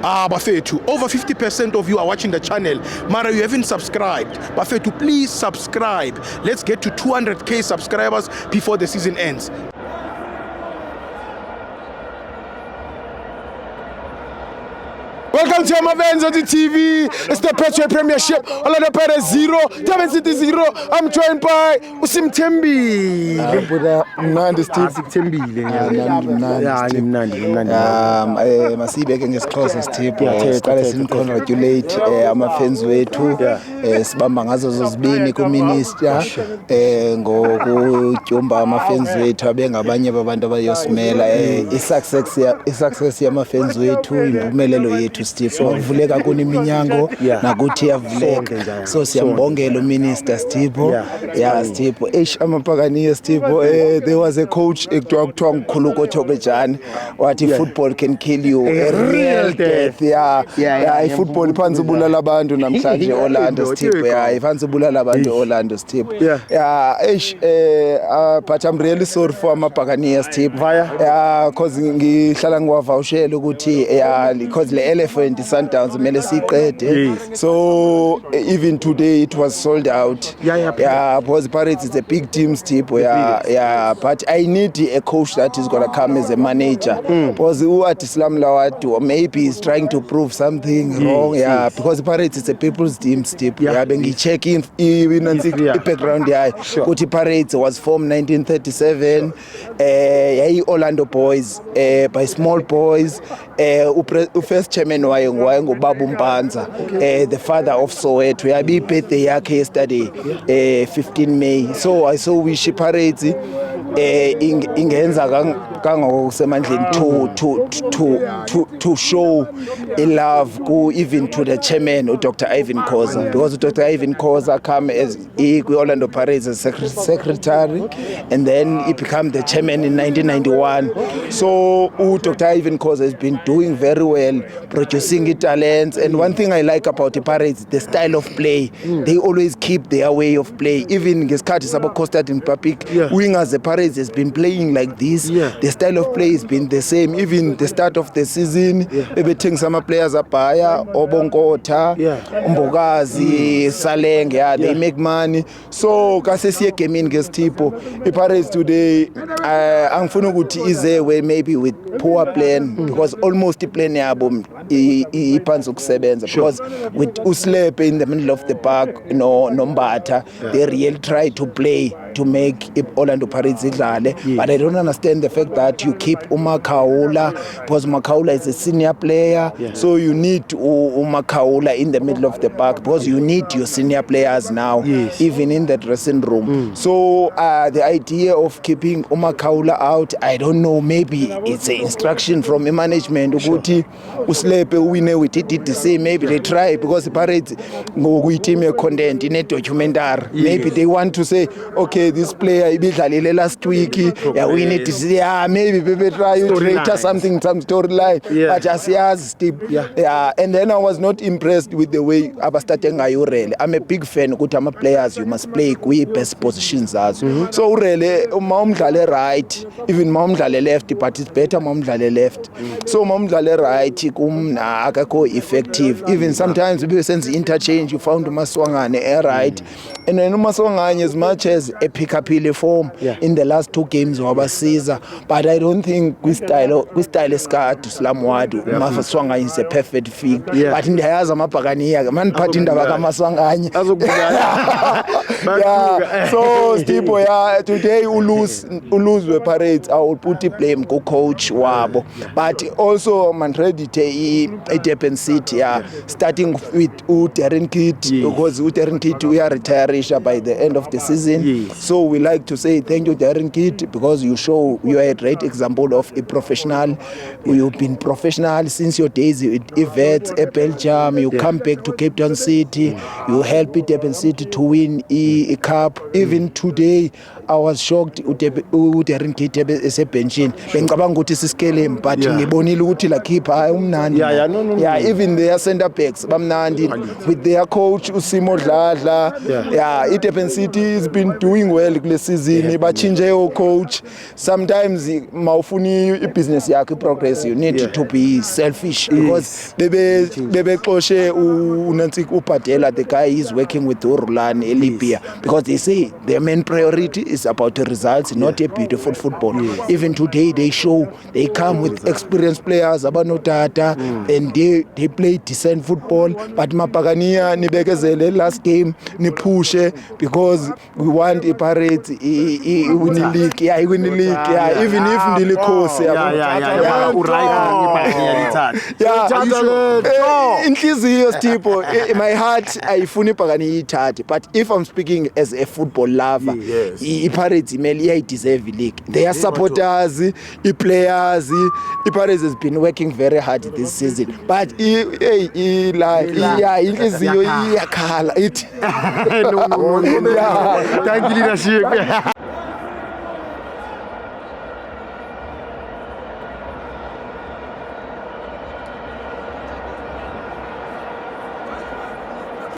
Bafethu, over 50% of you are watching the channel. Mara, you haven't subscribed. Bafethu, please subscribe. Let's get to 200k subscribers before the season ends. Welcome to Amavenz on the TV. It's the Petro Premiership. Orlando Pirates 0, Durban City 0. I'm joined by Usim Tembi. Mnandi Steve. Sikuthembile masibeke ngesixhosa Sithipho siqale simcongratulate ama-fans wethu sibamba ngazo zozibini ku-minister ngokutyumba ama-fans wethu abengabanye babantu abayosimela i-success yama-fans wethu impumelelo yethu Steve makuvuleka kuni iminyango nakuthi yavuleka so siyambongela uminister Sithipho Sithipho amapakaniya Sithipho there was a coach ekuthiwa ngukhulu Kothobejane wathi football can kill you a real death i-football phansi ubulala abantu namhlanje Orlando Sithipho iphansi ubulala abantu Orlando Sithipho but I'm really sorry for amapakaniya Sithipho cause ngihlala ngiwavawushela ukuthi because le Elephant Sundowns mele siqede so even today it was sold out because Pirates is a big team Sithipho but I need a coach that is going to come as a manager because what Islam Lawatu maybe he's trying to prove something wrong because Pirates is a people's team Sithipho bengicheck in background ukuthi Pirates was formed 1937 Orlando boys by small boys first chairman wayo ngubaba uMpanza the father of Soweto yabi birthday yakhe yesterday 15 May so I so wish Pirates ingenza kangokusemandleni to show a love even to the chairman Dr. Ivan Khoza because Dr. Ivan Khoza come as Orlando Pirates as secretary and then he became the chairman in 1991 so Dr. Ivan Khoza has been doing very well producing talents and one thing I like about the Pirates the style of play they always keep their way of play even ngesikhathi sabo Costa Republic wingers the Pirates has been playing like this the style of play has been the same even the start of the season bethenga some players abhaya Obonkotha Mbokazi Saleng they make money so kase siye gaming ngeSithipho iPirates today angifuna ukuthi ize where maybe with poor plan because almost the plan yabo iphansi ukusebenza because with Uslepe in the middle of the park Nombatha they really try to play to make Orlando Pirates idlale but I don't understand the fact that you keep Umakaula because Umakaula is a senior player so you need Umakaula in the middle of the park because you need your senior players now even in the dressing room so the idea of keeping Umakaula out I don't know maybe it's an instruction from the management ukuthi Uslepe uwine with TTC maybe they try because the Pirates ngokuyi-team content in a documentary maybe they want to say okay this player ibidlalile last week we need to see maybe people try to create something some storyline but asiyazi Steve and then I was not impressed with the way abastate ngayo really I'm a big fan ukuthi ama players you must play kwi best positions azo so really uma umdlale right even uma umdlale left but it's better uma umdlale left so uma umdlale right kumna akakho effective even sometimes we sense interchange you found uMaswangane right and then uMaswangane as much as a pick up form in the last two games wabasiza but I don't think style esika Slamwadu uMaswangane is a perfect fit but ndiyayazi amabhakaniya maniphatha indaba kaMaswangane so Sithipho today lose the Pirates I will put the blame go coach wabo but also Manfredite Durban City starting with Darren Kidd because Darren Kidd we are retiring by the end of the season so we like to say thank you Darren Kidd because you are a great example of a professional you've been professional since your days with Evets Belgium you come back to Cape Town City you help Durban City to win a cup even today I was shocked uDarren Keeter esebenchini bengicabanga ukuthi siskele but ngibonile ukuthi la keeper hayi umnandi yeah even their center backs bamnandi with their coach uSimo Dladla iDurban City has been doing well kule season bachinje coach sometimes mawufuni ibusiness yakhe progress you need to be selfish because bebexoshe uNantsiki uBhadela the guy is working with uRulani eLibya because they say their main priority is about the results not a beautiful football even today they show they come with experienced players abanotata and they play decent football but mabhakaniya nibekezele last game ni push because we want iPirates win the league win the league even if ndilikhosi inhliziyo Sipho my heart ayifuni ibhakani ithathe but if I'm speaking as a football lover iPirates imeli iyayideserve league their supporters players iPirates has been working very hard this season but inhliziyo iyakhala ithi thank you leadership